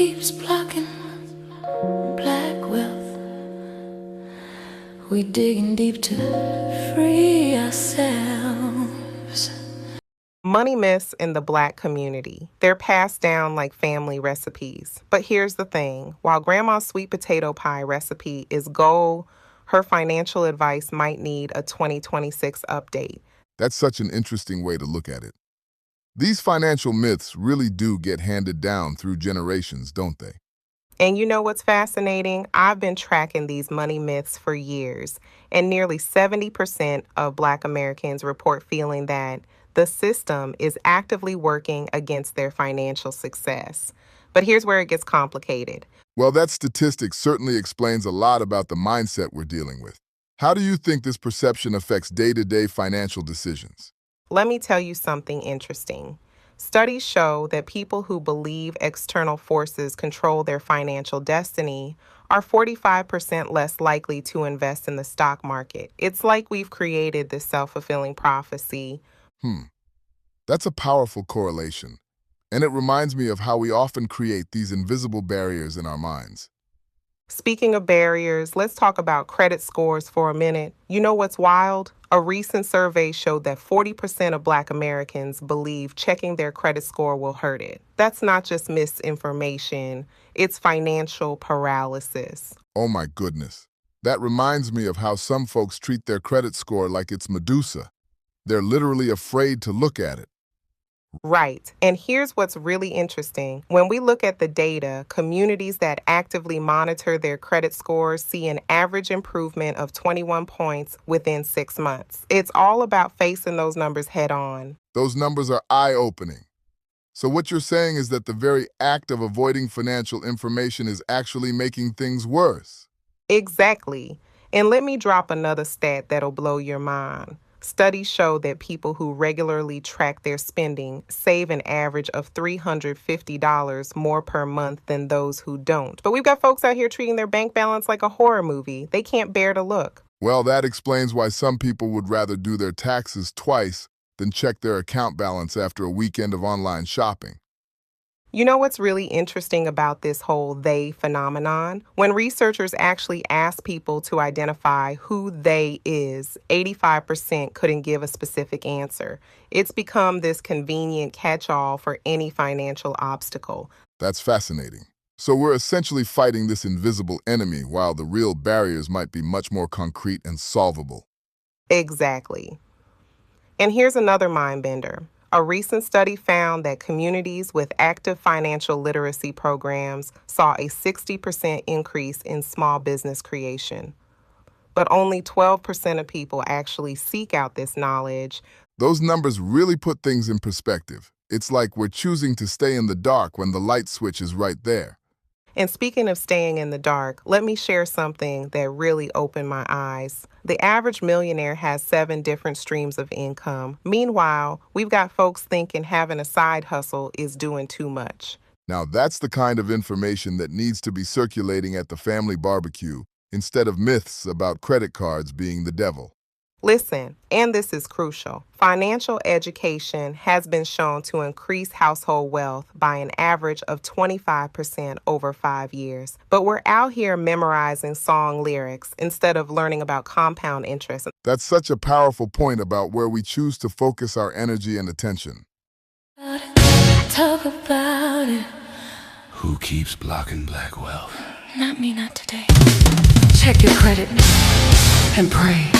Keeps blocking black wealth. We digging deep to free ourselves. Money myths in the Black community. They're passed down like family recipes. But here's the thing. While Grandma's sweet potato pie recipe is gold, her financial advice might need a 2026 update. That's such an interesting way to look at it. These financial myths really do get handed down through generations, don't they? And you know what's fascinating? I've been tracking these money myths for years, and nearly 70% of Black Americans report feeling that the system is actively working against their financial success. But here's where it gets complicated. Well, that statistic certainly explains a lot about the mindset we're dealing with. How do you think this perception affects day-to-day financial decisions? Let me tell you something interesting. Studies show that people who believe external forces control their financial destiny are 45% less likely to invest in the stock market. It's like we've created this self-fulfilling prophecy. That's a powerful correlation. And it reminds me of how we often create these invisible barriers in our minds. Speaking of barriers, let's talk about credit scores for a minute. You know what's wild? A recent survey showed that 40% of Black Americans believe checking their credit score will hurt it. That's not just misinformation, it's financial paralysis. Oh my goodness. That reminds me of how some folks treat their credit score like it's Medusa. They're literally afraid to look at it. Right. And here's what's really interesting. When we look at the data, communities that actively monitor their credit scores see an average improvement of 21 points within 6 months. It's all about facing those numbers head on. Those numbers are eye-opening. So what you're saying is that the very act of avoiding financial information is actually making things worse. Exactly. And let me drop another stat that'll blow your mind. Studies show that people who regularly track their spending save an average of $350 more per month than those who don't. But we've got folks out here treating their bank balance like a horror movie. They can't bear to look. Well, that explains why some people would rather do their taxes twice than check their account balance after a weekend of online shopping. You know what's really interesting about this whole they phenomenon? When researchers actually ask people to identify who they is, 85% couldn't give a specific answer. It's become this convenient catch-all for any financial obstacle. That's fascinating. So we're essentially fighting this invisible enemy while the real barriers might be much more concrete and solvable. Exactly. And here's another mind bender. A recent study found that communities with active financial literacy programs saw a 60% increase in small business creation. But only 12% of people actually seek out this knowledge. Those numbers really put things in perspective. It's like we're choosing to stay in the dark when the light switch is right there. And speaking of staying in the dark, let me share something that really opened my eyes. The average millionaire has 7 different streams of income. Meanwhile, we've got folks thinking having a side hustle is doing too much. Now that's the kind of information that needs to be circulating at the family barbecue instead of myths about credit cards being the devil. Listen, and this is crucial. Financial education has been shown to increase household wealth by an average of 25% over 5 years. But we're out here memorizing song lyrics instead of learning about compound interest. That's such a powerful point about where we choose to focus our energy and attention. Talk about it. Who keeps blocking black wealth? Not me, not today. Check your credit and pray.